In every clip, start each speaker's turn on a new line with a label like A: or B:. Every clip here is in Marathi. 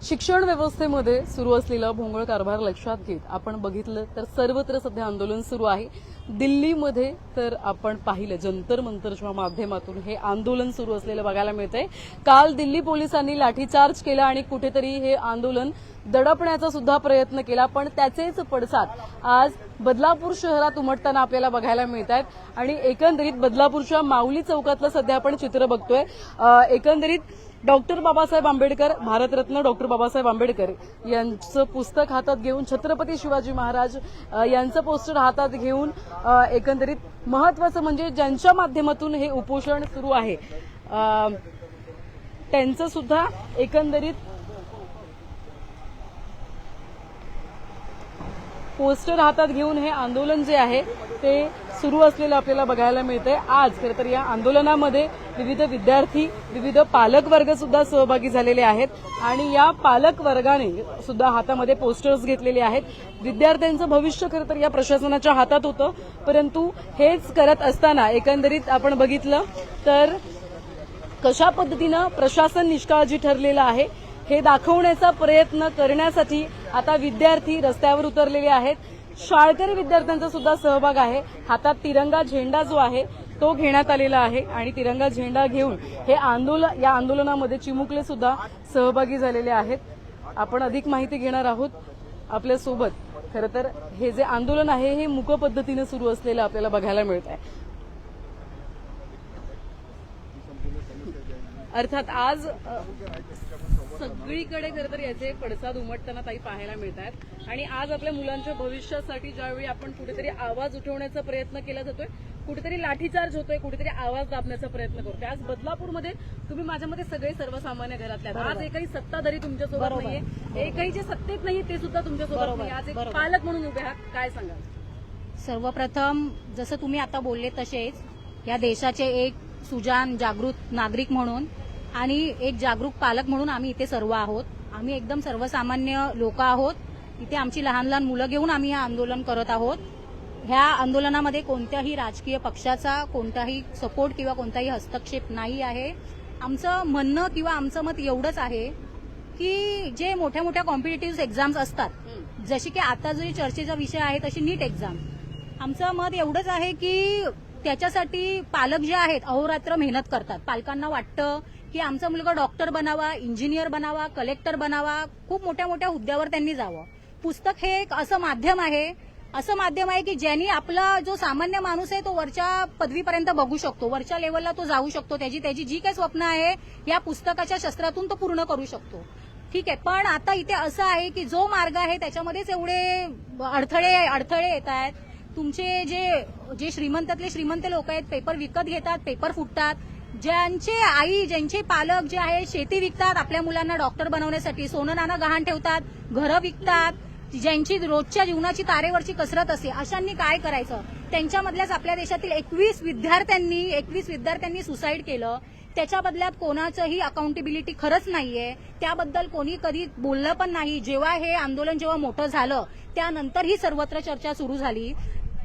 A: शिक्षण व्यवस्थेमध्ये सुरू असलेला भोंगळ कारभार लक्षात घेत आपण बघितलं तर सर्वत्र सध्या आंदोलन सुरू आहे. दिल्लीमध्ये तर आपण पाहिलं जंतर मंतरच्या माध्यमातून हे आंदोलन सुरू असलेलं बघायला मिळतंय. काल दिल्ली पोलिसांनी लाठीचार्ज केला आणि कुठेतरी हे आंदोलन दडपण्याचा सुद्धा प्रयत्न केला, पण त्याचेच पडसाद आज बदलापूर शहरात उमटताना आपल्याला बघायला मिळत आहेत. आणि एकंदरीत बदलापूरच्या माऊली चौकातलं सध्या आपण चित्र बघतोय. एकंदरीत डॉक्टर बाबासाहेब आंबेडकर, भारतरत्न डॉक्टर बाबासाहेब आंबेडकर यांचं पुस्तक हातात घेऊन, छत्रपती शिवाजी महाराज यांचं पोस्टर हातात घेऊन एकंदरीत महत्वाचं म्हणजे ज्यांच्या माध्यमातून हे उपोषण सुरू आहे त्यांचं सुद्धा एकंदरीत पोस्टर हातात घेऊन हे आंदोलन जे आहे ते सुरू असलेलं आपल्याला बघायला मिळतंय. आज खरं तर या आंदोलनामध्ये विविध विद्यार्थी, विविध पालक वर्ग सुद्धा सहभागी झालेले आहेत आणि या पालक वर्गाने सुद्धा हातामध्ये पोस्टर्स घेतलेले आहेत. विद्यार्थ्यांचं भविष्य खरं तर या प्रशासनाच्या हातात होतं, परंतु हेच करत असताना एकंदरीत आपण बघितलं तर कशा पद्धतीनं प्रशासन निष्काळजी ठरलेलं आहे हे दाखवण्याचा प्रयत्न करण्यासाठी आता विद्यार्थी रस्त्यावर उतरलेले आहेत. शाळकरी विद्यार्थ्यांचा सुद्धा सहभाग आहे. हातात तिरंगा झेंडा जो आहे तो घेण्यात आलेला आहे आणि तिरंगा झेंडा घेऊन हे या आंदोलनामध्ये चिमुकले सुद्धा सहभागी झालेले आहेत. आपण अधिक माहिती घेणार आहोत आपल्यासोबत. खरं तर हे जे आंदोलन आहे हे मूक पद्धतीने सुरू असलेलं आपल्याला बघायला मिळत आहे. अर्थात आज सगळीकडे खरं तर याचे पडसाद उमटताना ताई पाहायला मिळत आहेत. आणि आज आपल्या मुलांच्या भविष्यासाठी ज्यावेळी आपण कुठेतरी आवाज उठवण्याचा प्रयत्न केला जातोय, कुठेतरी लाठीचार्ज होतोय, कुठेतरी आवाज दाबण्याचा प्रयत्न करतोय. आज बदलापूरमध्ये तुम्ही माझ्यामध्ये सगळे सर्वसामान्य घरातले आहेत. आज एकही सत्ताधारी तुमच्यासोबत नाहीये, एकही जे सत्तेत नाहीये ते सुद्धा तुमच्यासोबत नाही. आज एक पालक म्हणून उभे आहात, काय सांगाल?
B: सर्वप्रथम जसं तुम्ही आता बोलले तसेच या देशाचे एक सुजाण जागृत नागरिक म्हणून आणि एक जागरूक पालक म्हणून आम्ही इथे सर्व आहोत. आम्ही एकदम सर्वसामान्य लोक आहोत. इथे आमची लहान लहान मुलं घेऊन आम्ही हे आंदोलन करत आहोत. ह्या आंदोलनामध्ये कोणत्याही राजकीय पक्षाचा कोणताही सपोर्ट किंवा कोणताही हस्तक्षेप नाही आहे. आमचं म्हणणं किंवा आमचं मत एवढंच आहे की जे मोठ्या मोठ्या कॉम्पिटिटिव्ह एक्झाम्स असतात, जशी की आता जो चर्चेचा विषय आहे तशी नीट एक्झाम, आमचं मत एवढंच आहे की त्याच्यासाठी पालक जे आहेत अहोरात्र मेहनत करतात. पालकांना वाटतं की आमचा मुलगा डॉक्टर बनावा, इंजिनियर बनावा, कलेक्टर बनावा, खूप मोठ्या मोठ्या हुद्द्यावर त्यांनी जावं. पुस्तक हे एक असं माध्यम आहे की ज्यांनी आपला जो सामान्य माणूस आहे तो वरच्या पदवीपर्यंत बघू शकतो, वरच्या लेवलला तो जाऊ शकतो. त्याची जी काही स्वप्न आहे या पुस्तकाच्या शस्त्रातून तो पूर्ण करू शकतो. ठीक आहे, पण आता इथे असं आहे की जो मार्ग आहे त्याच्यामध्येच एवढे अडथळे येत आहेत. तुमचे जे श्रीमंतातले श्रीमंत लोक आहेत पेपर विकत घेतात, पेपर फुटतात. ज्यांचे पालक जे आहे शेती विकतात आपल्या मुलांना डॉक्टर बनवण्यासाठी, सोनं नाणं गहाण ठेवतात, घरं विकतात, ज्यांची रोजच्या जीवनाची तारेवरची कसरत असते, अशांनी काय करायचं? त्यांच्यामधल्याच आपल्या देशातील 21 विद्यार्थ्यांनी सुसाईड केलं. त्याच्या बदल्यात कोणाचंही अकाउंटेबिलिटी खरंच नाहीये. त्याबद्दल कोणी कधी बोललं पण नाही. जेव्हा हे आंदोलन मोठं झालं त्यानंतर ही सर्वत्र चर्चा सुरू झाली.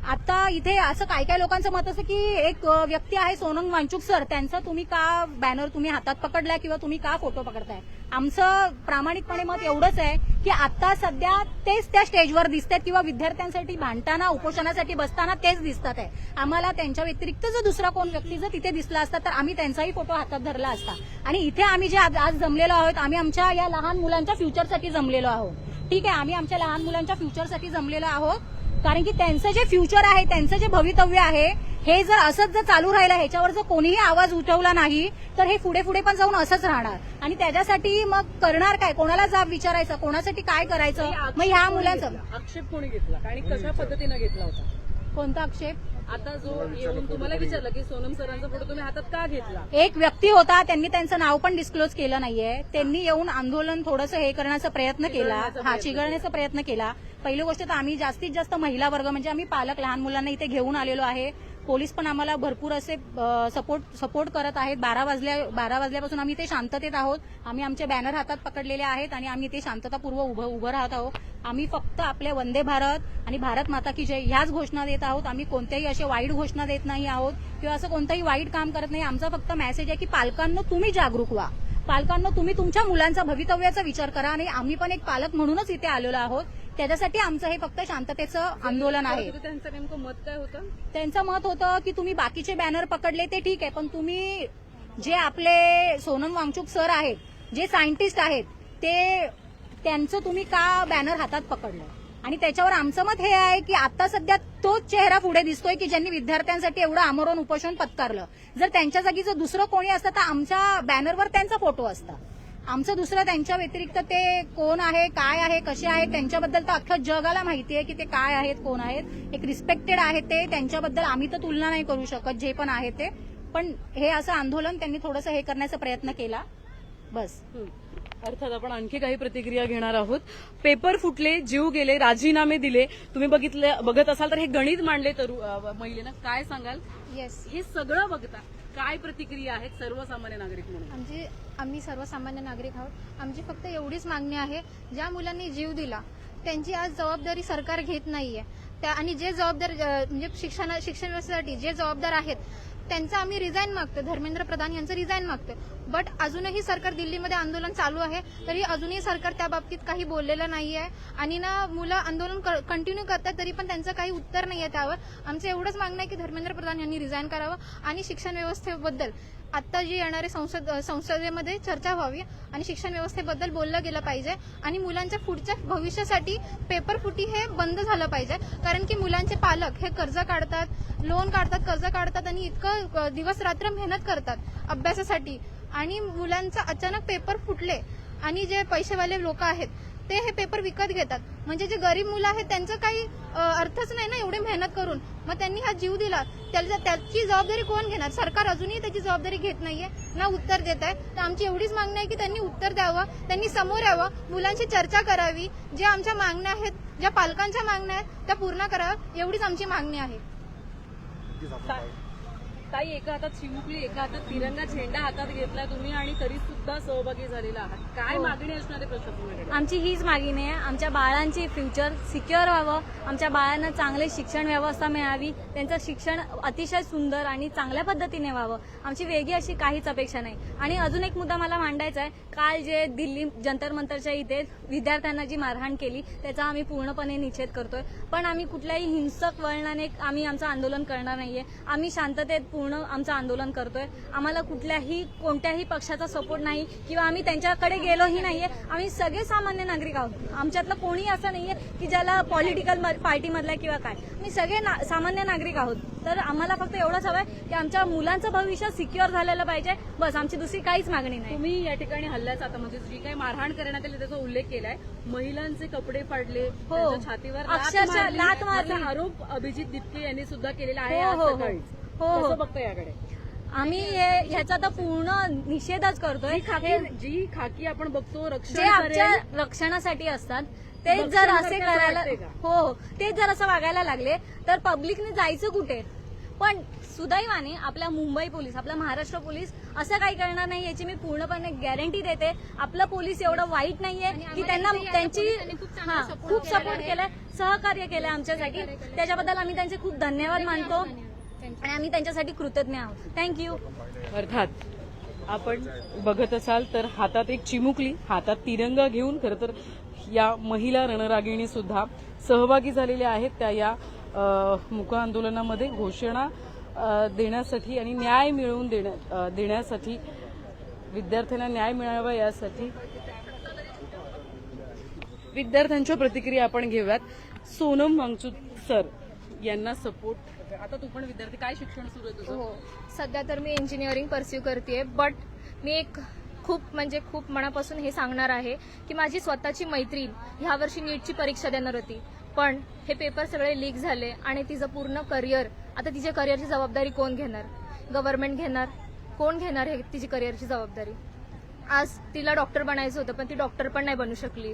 B: आता इथे असं काय लोकांचं मत असं की एक व्यक्ती आहे सोनम वांचूक सर, त्यांचं तुम्ही का बॅनर तुम्ही हातात पकडलाय किंवा तुम्ही का फोटो पकडताय? आमचं प्रामाणिकपणे मत एवढंच आहे की आता सध्या तेच त्या स्टेजवर दिसतात किंवा विद्यार्थ्यांसाठी भांडताना उपोषणासाठी बसताना तेच दिसतात आहे. आम्हाला त्यांच्या व्यतिरिक्त जर दुसरा कोण व्यक्ती जर तिथे दिसला असता तर आम्ही त्यांचाही फोटो हातात धरला असता. आणि इथे आम्ही जे आज जमलेलो आहोत, आम्ही आमच्या या लहान मुलांच्या फ्युचरसाठी जमलेलो आहोत. ठीक आहे, आम्ही आमच्या लहान मुलांच्या फ्युचरसाठी जमलेलो आहोत. कारण की त्यांचं जे फ्युचर आहे, त्यांचं जे भवितव्य आहे, हे जर असंच जर चालू राहिलं, ह्याच्यावर जर कोणीही आवाज उठवला नाही तर हे पुढे पण जाऊन असंच राहणार. आणि त्याच्यासाठी मग करणार काय? कोणाला जाब विचारायचं? कोणासाठी काय करायचं? मग ह्या मुलांचा
A: आक्षेप कोणी घेतला आणि कशा पद्धतीनं घेतला होता?
B: कोणता आक्षेप?
A: आता जो येऊन तुम्हाला विचारलं की सोनम सरांचा फोटो तुम्ही हातात का घेतला?
B: एक व्यक्ती होता, त्यांनी त्यांचं नाव पण डिस्क्लोज केलं नाहीये. त्यांनी येऊन आंदोलन थोडंसं हे करण्याचा प्रयत्न केला, चिघळण्याचा प्रयत्न केला. पहिली गोष्ट तर आम्ही जास्तीत जास्त महिला वर्ग म्हणजे आम्ही पालक लहान मुलांना इथे घेऊन आलेलो आहे. पोलीस पण आम्हाला भरपूर असे सपोर्ट करत आहेत. 12 वाजल्यापासून आम्ही इथे शांततेत आहोत. आम्ही आमचे बॅनर हातात पकडलेले आहेत आणि आम्ही इथे शांततापूर्व उभं राहत आहोत. आम्ही फक्त आपले वंदे भारत आणि भारत माता की जय ह्याच घोषणा देत आहोत. आम्ही कोणत्याही असे वाईट घोषणा देत नाही आहोत किंवा असं कोणतंही वाईट काम करत नाही. आमचा फक्त मेसेज आहे की पालकांनो तुम्ही जागरूक व्हा. पालकांनो, तुम्ही तुमच्या मुलांचा भवितव्याचा विचार करा आणि आम्ही पण एक पालक म्हणूनच इथे आलेलो आहोत. त्याच्यासाठी आमचं हे फक्त शांततेचं आंदोलन आहे.
A: त्यांचं नेमकं मत काय होतं?
B: त्यांचं मत होतं की तुम्ही बाकीचे बॅनर पकडले ते ठीक आहे, पण तुम्ही जे आपले सोनम वांगचुक सर आहेत, जे सायंटिस्ट आहेत, त्यांचं तुम्ही का बॅनर हातात पकडलं? आणि त्याच्यावर आमचं मत हे आहे की आता सध्या तोच चेहरा पुढे दिसतोय की ज्यांनी विद्यार्थ्यांसाठी एवढं आमरण उपोषण पत्कारलं. जर त्यांच्या जागी जर दुसरं कोणी असतं तर आमच्या बॅनरवर त्यांचा फोटो असता. आमचं दुसरं त्यांच्या व्यतिरिक्त ते कोण आहे, काय आहे, कसे आहेत त्यांच्याबद्दल तर अख्ख्या जगाला माहिती आहे की ते काय आहेत, कोण आहेत. एक रिस्पेक्टेड आहेत ते, त्यांच्याबद्दल आम्ही तर तुलना नाही करू शकत जे पण आहे ते. पण हे असं आंदोलन त्यांनी थोडंसं हे करण्याचा प्रयत्न केला बस.
A: अर्थात आपण आणखी काही प्रतिक्रिया घेणार आहोत. पेपर फुटले, जीव गेले, राजीनामे दिले, तुम्ही बघत असाल तर हे गणित मांडले महिलेनं, काय सांगाल?
C: येस,
A: हे सगळं बघता काय प्रतिक्रिया आहेत सर्वसामान्य नागरिक म्हणून?
C: आम्ही सर्वसामान्य नागरिक आहोत. आमची फक्त एवढीच मागणी आहे, ज्या मुलांनी जीव दिला त्यांची आज जबाबदारी सरकार घेत नाहीये. आणि जे जबाबदार म्हणजे शिक्षण व्यवस्थेसाठी जे जबाबदार आहेत त्यांचं आम्ही रिझाईन मागतो. धर्मेंद्र प्रधान यांचं रिझाईन मागतो. बट अजूनही सरकार, दिल्लीमध्ये आंदोलन चालू आहे तरी अजूनही सरकार त्या बाबतीत काही बोललेलं नाहीये. आणि ना मुलं आंदोलन कंटिन्यू करतात तरी पण त्यांचं काही उत्तर नाहीये त्यावर. आमचं एवढंच मागणं आहे की धर्मेंद्र प्रधान यांनी रिझाईन करावं आणि शिक्षण व्यवस्थेबद्दल आता जी येणारे संसदेमध्ये चर्चा व्हावी आणि शिक्षण व्यवस्थेबद्दल बोललं गेलं पाहिजे. आणि मुलांच्या पुढच्या भविष्यासाठी पेपर फुटी हे बंद झालं पाहिजे. कारण की मुलांचे पालक हे कर्ज काढतात, लोन काढतात, कर्ज काढतात आणि इतकं दिवस रात्र मेहनत करतात अभ्यासासाठी. आणि मुलांचा अचानक पेपर फुटले आणि जे पैसेवाले लोक आहेत ते हे पेपर विकत घेतात. म्हणजे जे गरीब मुलं आहेत त्यांचं काही अर्थच नाही ना एवढी मेहनत करून. मग त्यांनी हा जीव दिला, त्याची जबाबदारी कोण घेणार? सरकार अजूनही त्याची जबाबदारी घेत नाहीये, ना उत्तर देत आहे. तर आमची एवढीच मागणी आहे की त्यांनी उत्तर द्यावं, त्यांनी समोर यावं, मुलांशी चर्चा करावी, जे आमच्या मागण्या आहेत, ज्या पालकांच्या मागण्या आहेत त्या पूर्ण कराव्या, एवढीच आमची मागणी आहे.
A: ताई, एका हातात चिमुकली, एका हातात तिरंगा झेंडा हातात घेतला तुम्ही आणि तरी सुद्धा सहभागी झालेला आहात. काय मागणी असणार आहे प्रशासनाकडे?
D: आमची हीच मागणी आहे, आमच्या बाळांची फ्युचर सिक्युअर व्हावं, आमच्या बाळांना चांगले शिक्षण व्यवस्था मिळावी, त्यांचं शिक्षण अतिशय सुंदर आणि चांगल्या पद्धतीने व्हावं. आमची वेगळी अशी काहीच अपेक्षा नाही. आणि अजून एक मुद्दा मला मांडायचा आहे. काल जे दिल्ली जंतर मंतरच्या इथे विद्यार्थ्यांना जी मारहाण केली त्याचा आम्ही पूर्णपणे निषेध करतोय. पण आम्ही कुठल्याही हिंसक वळणाने आम्ही आमचं आंदोलन करणार नाहीये. आम्ही शांततेत पूर्ण आमचं आंदोलन करतोय. आम्हाला कोणत्याही पक्षाचा सपोर्ट नाही किंवा आम्ही त्यांच्याकडे गेलोही नाहीये. आम्ही सगळे सामान्य नागरिक आहोत. आमच्यातलं कोणी असं नाहीये की ज्याला पॉलिटिकल पार्टीमधला किंवा काय. आम्ही सगळे सामान्य नागरिक आहोत. तर आम्हाला फक्त एवढंच हवंय की आमच्या मुलांचं भविष्य सिक्युअर झालेलं पाहिजे, बस. आमची दुसरी काहीच मागणी नाही.
A: तुम्ही या ठिकाणी हल्ल्याचा आता म्हणजे जी काही मारहाण करण्यात आली त्याचा उल्लेख केलाय. महिलांचे कपडे फाडले, त्यांच्या छातीवर
D: अक्षरशः लाथ मारली.
A: असा आरोप अभिजित दिपके यांनी सुद्धा केलेला आहे.
D: हो,
A: आज
D: हो,
A: सकाळी.
D: हो.
A: कसं बघता याकडे?
D: आम्ही ह्याचा तर पूर्ण निषेधच करतोय.
A: जी खाकी आपण बघतो रक्षण
D: जे आमच्या
A: करेल,
D: रक्षणासाठी असतात तेच जर असे करायला, हो, तेच जर असं वागायला लागले तर पब्लिकने जायचं कुठे? पण सुदैवाने आपल्या मुंबई पोलीस, आपला महाराष्ट्र पोलीस असं काही करणार नाही याची मी पूर्णपणे गॅरंटी देते. आपलं पोलीस एवढं वाईट नाहीये की त्यांना खूप सपोर्ट केलाय, सहकार्य केलंय आमच्यासाठी. त्याच्याबद्दल आम्ही त्यांचे खूप धन्यवाद मानतो आणि आम्ही त्यांच्यासाठी कृतज्ञ आहोत. थँक्यू.
A: अर्थात आपण बघत असाल तर हातात एक चिमुकली, हातात तिरंगा घेऊन खरं तर या महिला रणरागिणी सुद्धा सहभागी झालेल्या आहेत. त्या या मूक आंदोलनामध्ये घोषणा देण्यासाठी आणि न्याय मिळवून देण्यासाठी, विद्यार्थ्यांना न्याय मिळावा यासाठी. विद्यार्थ्यांच्या प्रतिक्रिया आपण घेऊयात. सोनम वांगचुक सर यांना सपोर्ट. आता तू पण विद्यार्थी, काय शिक्षण सुरू आहे तुझं?
C: हो, सध्या तर मी इंजिनिअरिंग परस्यू करतेय. बट मी एक खूप मनापासून हे सांगणार आहे की माझी स्वतःची मैत्रीण ह्या वर्षी नीटची परीक्षा देणार होती. पण हे पेपर सगळे लीक झाले आणि तिचं पूर्ण करिअर, आता तिच्या करिअरची जबाबदारी कोण घेणार? गव्हर्नमेंट घेणार? कोण घेणार हे तिची करिअरची जबाबदारी? आज तिला डॉक्टर बनायचं होतं पण ती डॉक्टर पण नाही बनू शकली.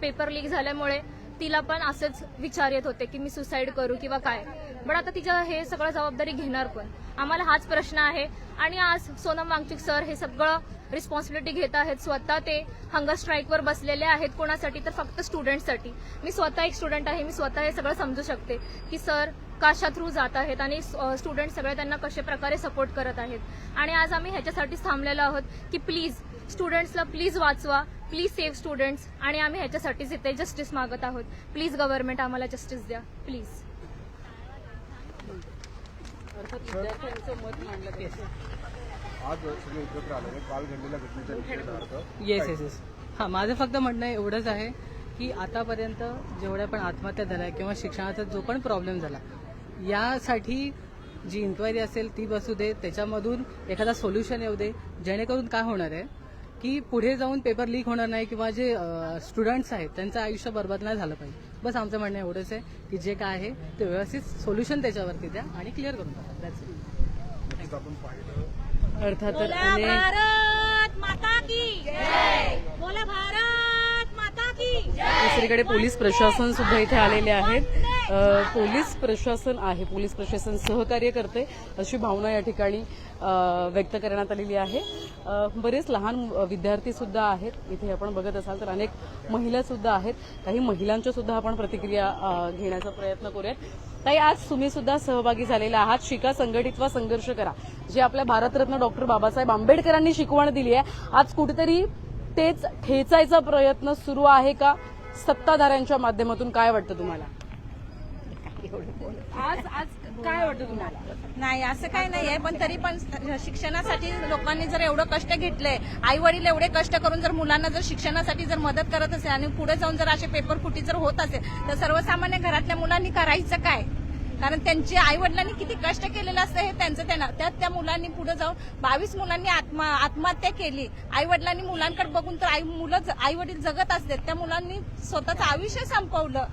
C: पेपर लीक झाल्यामुळे तिला पण असेच विचार येत होते की मी सुसाईड करू किंवा काय. पण आता तिच्या हे सगळं जबाबदारी घेणार कोण? आम्हाला हाच प्रश्न आहे. आणि आज सोनम वांगचुक सर हे सगळं रिस्पॉन्सिबिलिटी घेत आहेत. स्वतः ते हंगर स्ट्राईकवर बसलेले आहेत. कोणासाठी? तर फक्त स्टुडंटसाठी. मी स्वतः एक स्टुडंट आहे. मी स्वतः हे सगळं समजू शकते की सर कशा थ्रू जात आहेत आणि स्टुडंट सगळे त्यांना कशा प्रकारे सपोर्ट करत आहेत. आणि आज आम्ही ह्याच्यासाठीच थांबलेलो आहोत की प्लीज
E: स्टुडंट्सला प्लीज वाचवा, प्लीज सेव्ह स्टुडंट्स. आणि आम्ही ह्याच्यासाठीच इथे जस्टिस मागत आहोत. प्लीज गव्हर्नमेंट आम्हाला जस्टिस द्या प्लीज.
A: अर्थात विद्यार्थ्यांचं मत मांडलं गेलं.
F: आज सगळे एकत्र आले काल घडलेल्या घटनेच्या निषेधार्थ.
G: येस येस येस हां, माझं फक्त म्हणणं एवढंच आहे की आतापर्यंत जेवढ्या पण आत्महत्या झाल्या किंवा शिक्षणाचा जो पण प्रॉब्लेम झाला, यासाठी जी इन्क्वायरी असेल ती बसू दे, त्याच्यामधून एखादा सोल्युशन येऊ दे, जेणेकरून काय होणार आहे की पुढे जाऊन पेपर लीक होणार नाही किंवा जे स्टुडंट्स आहेत त्यांचं आयुष्य बर्बाद नाही झालं पाहिजे. बस आमचं म्हणणं एवढंच आहे की जे काय आहे ते व्यवस्थित सोल्युशन त्याच्यावरती द्या आणि क्लिअर करून टाका. That's it.
F: नक्कीच आपण पाहिलं
A: अर्थात
B: बोला
A: अनेक
B: भारत माता की जय. बोला भारत माता की जय.
A: दुसरीकडे पोलीस प्रशासन सुद्धा इथे आलेले आहेत. पोलीस प्रशासन आहे, पोलीस प्रशासन सहकार्य करते अशी भावना या ठिकाणी व्यक्त करण्यात आलेली आहे. बरेच लहान विद्यार्थी सुद्धा आहेत इथे. आपण बघत असाल तर अनेक महिला सुद्धा आहेत. काही महिलांच्या सुद्धा आपण प्रतिक्रिया घेण्याचा प्रयत्न करूयात. ताई, आज तुम्ही सुद्धा सहभागी झालेला आहात. शिका, संघटित व्हा, संघर्ष करा, जे आपल्या भारतरत्न डॉक्टर बाबासाहेब आंबेडकरांनी शिकवण दिली आहे. आज कुठेतरी तेच ठेचायचा प्रयत्न सुरू आहे का सत्ताधाऱ्यांच्या माध्यमातून? काय वाटतं तुम्हाला? आज काय वाटतं तुम्हाला?
H: नाही, असं काही नाहीये, पण तरी पण शिक्षणासाठी लोकांनी जर एवढं कष्ट घेतलंय, आई वडील एवढे कष्ट करून जर मुलांना जर शिक्षणासाठी जर मदत करत असेल आणि पुढे जाऊन जर असे पेपर फुटी जर होत असेल तर सर्वसामान्य घरातल्या मुलांनी करायचं काय? कारण त्यांच्या आई वडिलांनी किती कष्ट केलेलं असतं हे त्यांचं त्यांना. त्यात त्या मुलांनी पुढे जाऊन 22 मुलांनी आत्महत्या केली. आई वडिलांनी मुलांकडे बघून तर आई वडील जगत असतात, त्या मुलांनी स्वतःचं आयुष्य संपवलं.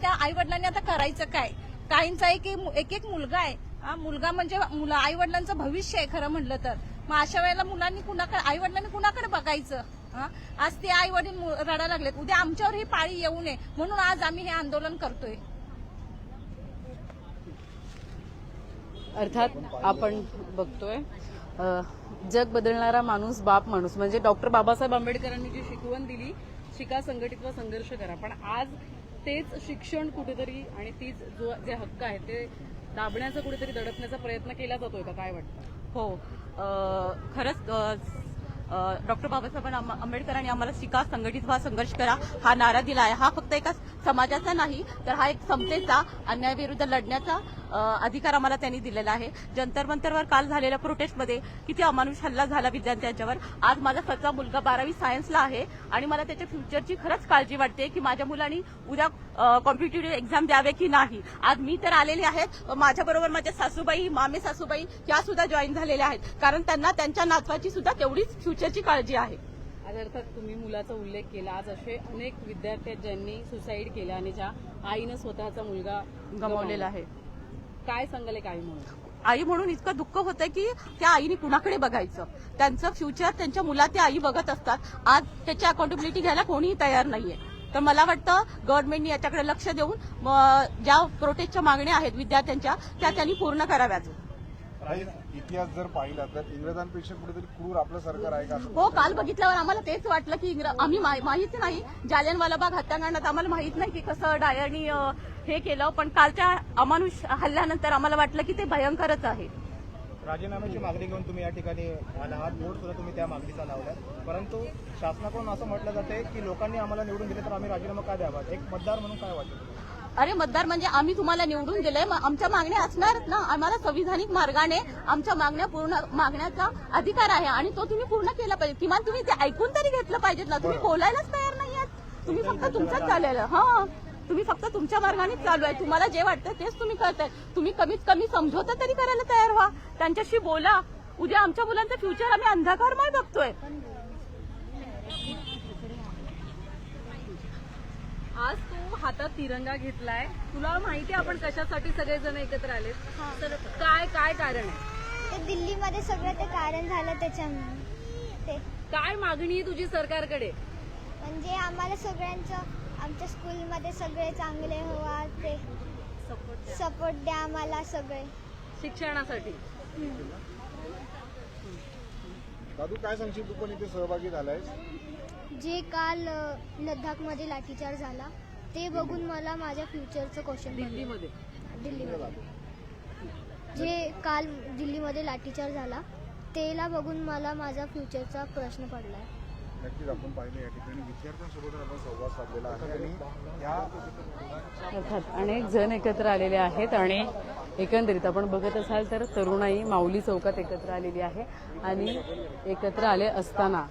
H: त्या आई वडिलांनी आता करायचं काय? काहींचा एक मुलगा आहे. मुलगा म्हणजे आई वडिलांचं भविष्य आहे खरं म्हटलं तर. मग अशा वेळेला मुलांनी आई वडिलांनी कुणाकडे बघायचं? आज ते आई वडील रडायला लागलेत. उद्या आमच्यावर ही पाळी येऊ नये म्हणून आज आम्ही हे आंदोलन करतोय.
A: अर्थात आपण बघतोय जग बदलणारा माणूस बाप माणूस, म्हणजे डॉक्टर बाबासाहेब आंबेडकरांनी जी शिकवण दिली, शिका, संघटित व्हा, संघर्ष करा. पण आज तेच शिक्षण कुठेतरी आणि तीच जे हक्क आहेत ते दाबण्याचा, कुठेतरी दडपण्याचा प्रयत्न केला जातोय का? काय वाटतं?
H: हो, खरंच डॉक्टर बाबासाहेब आंबेडकरांनी आम्हाला शिका, संघटित व्हा, संघर्ष करा हा नारा दिला आहे. हा फक्त एका समाजाचा नाही तर हा एक समतेचा, अन्यायाविरुद्ध लढण्याचा अधिकार आम्हाला त्यांनी दिलेला आहे. जंतर मंतरवर काल झालेल्या प्रोटेस्टमध्ये किती अमानुष हल्ला झाला विद्यार्थ्यांच्यावर. आज माझा स्वतःचा मुलगा 12वी सायन्सला आहे आणि मला त्याच्या फ्युचरची खरंच काळजी वाटते की माझ्या मुलांनी उद्या कॉम्पिटिटिव्ह एक्झाम द्यावे की नाही. आज मी तर आलेली आहेत, माझ्याबरोबर माझ्या सासूबाई, मामे सासूबाई या सुद्धा जॉईन झालेल्या आहेत, कारण त्यांना त्यांच्या नातवाची सुद्धा तेवढीच फ्युचरची काळजी आहे.
A: आज अर्थात तुम्ही मुलाचा उल्लेख केला. आज असे अनेक विद्यार्थी आहेत ज्यांनी सुसाईड केलं आणि ज्या आईनं स्वतःचा मुलगा
H: गमावलेला आहे.
A: काय सांगाल आई म्हणून?
H: आई म्हणून इतकं दुःख होतं की त्या आईने कुणाकडे बघायचं? त्यांचं फ्युचर त्यांच्या मुलात त्या आई बघत असतात. आज त्याची अकाउंटेबिलिटी घ्यायला कोणीही तयार नाहीये. तर मला वाटतं गव्हर्नमेंटनी याच्याकडे लक्ष देऊन ज्या प्रोटेस्टच्या मागण्या आहेत विद्यार्थ्यांच्या त्या त्यांनी पूर्ण कराव्यात.
F: इतिहास जर पाहिला तर इंग्रजांपेक्षा कुठेतरी क्रूर आपलं सरकार आहे का?
H: हो, काल बघितल्यावर आम्हाला तेच वाटलं की आम्ही माहिती नाही, जालियनवाला बाग हत्याकांडात आम्हाला माहित नाही की कसं डायरनी हे केलं, पण कालच्या अमानुष हल्ल्यानंतर आम्हाला वाटलं की ते भयंकरच आहे.
I: राजीनाम्याची मागणी घेऊन तुम्ही या ठिकाणी आहात, बोर्ड सुद्धा तुम्ही त्या मागणीचा लावला, परंतु शासनाकडून असं म्हटलं जाते की लोकांनी आम्हाला निवडून दिले तर आम्ही राजीनामा का द्यावा? एक मतदार म्हणून काय वाटतं?
H: अरे मतदार म्हणजे आम्ही तुम्हाला निवडून दिलंय, आमच्या मागण्या असणारच ना. आम्हाला संविधानिक मार्गाने आमच्या मागण्या पूर्ण मागण्याचा अधिकार आहे आणि तो तुम्ही पूर्ण केला पाहिजे. किमान तुम्ही ते ऐकून तरी घेतलं पाहिजेत ना. तुम्ही बोलायलाच तयार नाही आहात. तुम्ही फक्त तुमच्याच चाललेलं तुम्ही फक्त तुमच्या मार्गानेच चालू आहे. तुम्हाला जे वाटतं तेच तुम्ही करताय. तुम्ही कमीत कमी समझोता तरी करायला तयार व्हा, त्यांच्याशी बोला. उद्या आमच्या मुलांचं फ्युचर आम्ही अंधकारमय बघतोय.
A: आज तू हातात तिरंगा घेतलाय, तुला माहिती आपण कशासाठी सगळेजण एकत्र आले? तर काय कारण आहे?
J: ते दिल्लीमध्ये सगळं ते कारण झालं त्याच्यामुळे. ते
A: काय मागणी आहे तुझी सरकारकडे?
J: म्हणजे आम्हाला सगळ्यांचं आमच्या स्कूलमध्ये सगळे चांगले व्हा, ते सपोर्ट द्या आम्हाला सगळे
A: शिक्षणासाठी.
F: दादू, काय सांगशील? तू पण इथे सहभागी झालाय.
J: जे काल लडाखमध्ये लाठीचार्ज झाला ते बघून मला माझ्या फ्युचरचं क्वेश्चन दिल्लीमध्ये जे काल दिल्लीमध्ये लाठीचार्ज झाला तेला बघून मला माझा फ्युचरचा प्रश्न पडला आहे.
F: नक्कीच आपण पाहिलं या ठिकाणी विद्यार्थ्यांसोबत आपण संवाद साधलेला आहे आणि या
A: अर्थात अनेक जण एकत्र आलेले आहेत आणि एकंदरीत आपण बघत असाल तर तरुणाई माऊली चौकात एकत्र आलेली आहे आणि एकत्र आले असताना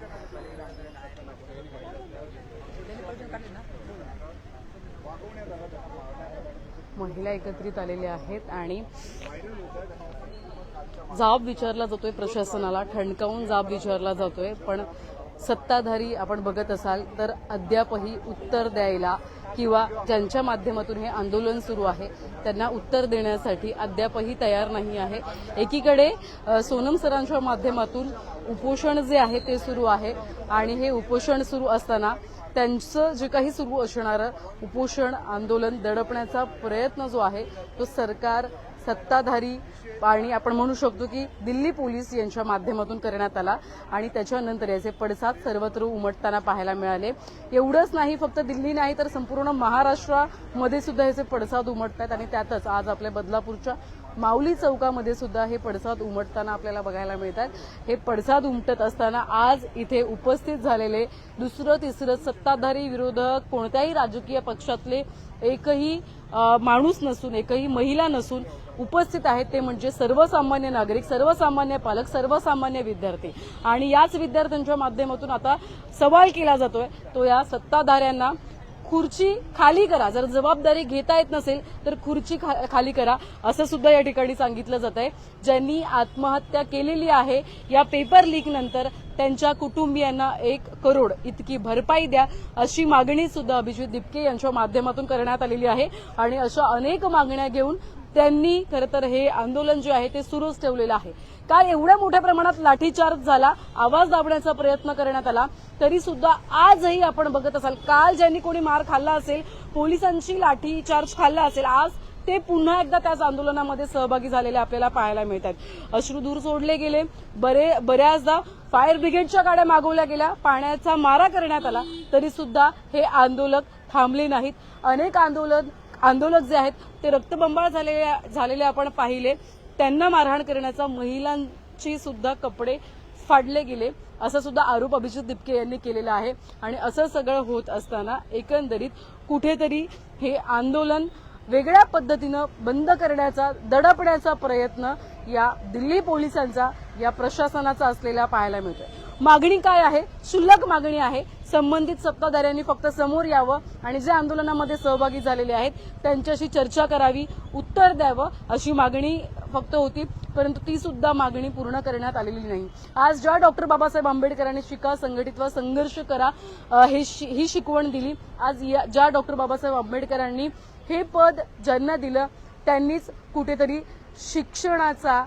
A: महिला एकत्रित आलेल्या आहेत आणि जाब विचारला जातोय प्रशासनाला, ठणकावून जाब विचारला जातोय, पण सत्ताधारी आपण बघत असाल तर अद्यापही उत्तर द्यायला किंवा ज्यांच्या माध्यमातून हे आंदोलन सुरू आहे त्यांना उत्तर देण्यासाठी अद्यापही तयार नाही आहे. एकीकडे सोनम सरांच्या माध्यमातून उपोषण जे आहे ते सुरू आहे आणि हे उपोषण सुरू असताना त्यांचं जे काही सुरू असणारं उपोषण आंदोलन दडपण्याचा प्रयत्न जो आहे तो सरकार, सत्ताधारी आणि आपण म्हणू शकतो की दिल्ली पोलीस यांच्या माध्यमातून करण्यात आला आणि त्याच्यानंतर याचे पडसाद सर्वत्र उमटताना पाहायला मिळाले. एवढंच नाही, फक्त दिल्ली नाही तर संपूर्ण महाराष्ट्रामध्ये सुद्धा याचे पडसाद उमटतात आणि त्यातच आज आपल्या बदलापूरच्या माऊली चौकामध्ये सुद्धा हे पडसाद उमटताना आपल्याला बघायला मिळतात. हे पडसाद उमटत असताना आज इथे उपस्थित झालेले दुसरं तिसरं सत्ताधारी विरोधक कोणत्याही राजकीय पक्षातले एकही माणूस नसून, एकही महिला नसून उपस्थित आहेत ते म्हणजे सर्वसामान्य नागरिक, सर्वसामान्य पालक, सर्वसामान्य विद्यार्थी. आणि याच विद्यार्थ्यांच्या माध्यमातून आता सवाल केला जातोय तो या सत्ताधाऱ्यांना, खुर्ची खाली करा, जर जबाबदारी घेता येत नसेल तर खुर्ची खाली करा असं सुद्धा या ठिकाणी सांगितलं जात आहे. ज्यांनी आत्महत्या केलेली आहे या पेपर लीक नंतर त्यांच्या कुटुंबियांना 1 करोड इतकी भरपाई द्या अशी मागणी सुद्धा अभिजित दिपके यांच्या माध्यमातून करण्यात आलेली आहे आणि अशा अनेक मागण्या घेऊन त्यांनी खरं तर हे आंदोलन जे आहे ते सुरूच ठेवलेलं आहे. काल एवढ्या मोठ्या प्रमाणात लाठीचार्ज झाला, आवाज दाबण्याचा प्रयत्न करण्यात आला, तरी सुद्धा आजही आपण बघत असाल काल ज्यांनी कोणी मार खाल्ला असेल, पोलिसांची लाठीचार्ज खाल्ला असेल, आज ते पुन्हा एकदा त्याच आंदोलनामध्ये सहभागी झालेले आपल्याला पाहायला मिळतात. अश्रुधूर सोडले गेले, बऱ्याचदा फायर ब्रिगेडच्या गाड्या मागवल्या गेल्या, पाण्याचा मारा करण्यात आला, तरी सुद्धा हे आंदोलक थांबले नाहीत. अनेक आंदोलक जे आहेत ते रक्तबंबाळ झालेले आपण पाहिले. त्यांना मारहाण करण्याचा, महिलांची सुद्धा कपडे फाडले गेले असा सुद्धा आरोप अभिजित दिपके यांनी केलेला आहे. आणि असं सगळं होत असताना एकंदरीत कुठेतरी हे आंदोलन वेगळ्या पद्धतीनं बंद करण्याचा, दडपण्याचा प्रयत्न या दिल्ली पोलिसांचा, या प्रशासनाचा असलेला पाहायला मिळतोय. मागणी काय आहे? क्षुल्लक मागणी आहे. संबंधित सत्ताधाऱ्यांनी फक्त समोर यावं आणि जे आंदोलनामध्ये सहभागी झालेले आहेत त्यांच्याशी चर्चा करावी, उत्तर द्यावं अशी मागणी फक्त होती, परंतु ती सुद्धा मागणी पूर्ण करण्यात आलेली नाही. आज ज्या डॉक्टर बाबासाहेब आंबेडकरांनी शिका, संघटित व्हा, संघर्ष करा ही शिकवण दिली, आज ज्या डॉक्टर बाबासाहेब आंबेडकरांनी हे पद ज्यांना दिलं त्यांनीच कुठेतरी शिक्षणाचा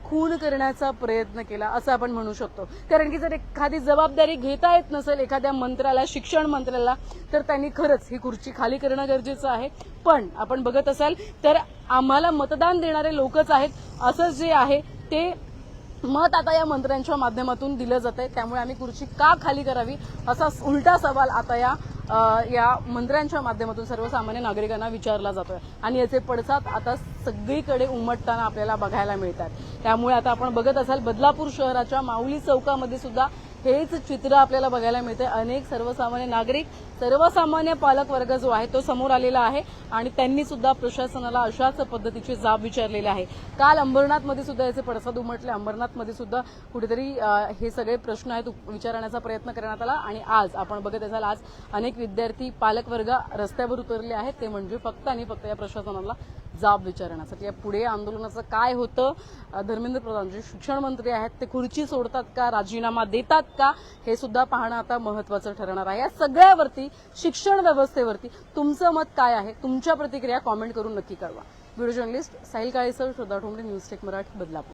A: खून करण्याचा प्रयत्न केला असं आपण म्हणू शकतो. कारण की जर एखादी जबाबदारी घेता येत नसेल एखाद्या मंत्र्याला, शिक्षण मंत्र्याला, तर त्यांनी खरंच ही खुर्ची खाली करणं गरजेचं आहे. पण आपण बघत असाल तर आम्हाला मतदान देणारे लोकच आहेत असं जे आहे ते मत आता या मंत्र्यांच्या माध्यमातून दिलं जात आहे. त्यामुळे आम्ही खुर्ची का खाली करावी असा उलटा सवाल आता या मंत्र्यांच्या माध्यमातून सर्वसामान्य नागरिकांना विचारला जातोय आणि याचे पडसाद आता सगळीकडे उमटताना आपल्याला बघायला मिळतात. त्यामुळे आता आपण बघत असाल बदलापूर शहराच्या माऊली चौकामध्ये सुद्धा हेच चित्र आपल्याला बघायला मिळते. अनेक सर्वसामान्य नागरिक, सर्वसामान्य पालक वर्ग जो आहे तो समोर आलेला आहे आणि त्यांनी सुद्धा प्रशासनाला अशाच पद्धतीची जाब विचारलेली आहे. काल अंबरनाथमध्ये सुद्धा याचे पडसाद उमटले. अंबरनाथमध्ये सुद्धा कुठेतरी हे सगळे प्रश्न आहेत विचारण्याचा प्रयत्न करण्यात आला आणि आज आपण बघत असाल आज अनेक विद्यार्थी, पालक वर्ग रस्त्यावर उतरले आहेत. ते म्हणजे फक्त आणि फक्त या प्रशासनाला जाब विचारण्यासाठी. या पुढे आंदोलनाचं काय होतं? धर्मेंद्र प्रधान जे शिक्षण मंत्री आहेत ते खुर्ची सोडतात का, राजीनामा देतात का, हे सुद्धा पाहणं आता महत्वाचं ठरणार आहे. या सगळ्यावरती, शिक्षण व्यवस्थेवरती तुमचं मत काय आहे? तुमच्या प्रतिक्रिया कॉमेंट करून नक्की कळवा. व्हिडिओ जर्नलिस्ट साहिल काळेसर, श्रद्धा ठोंबरे, न्यूज टेक मराठी, बदलापूर.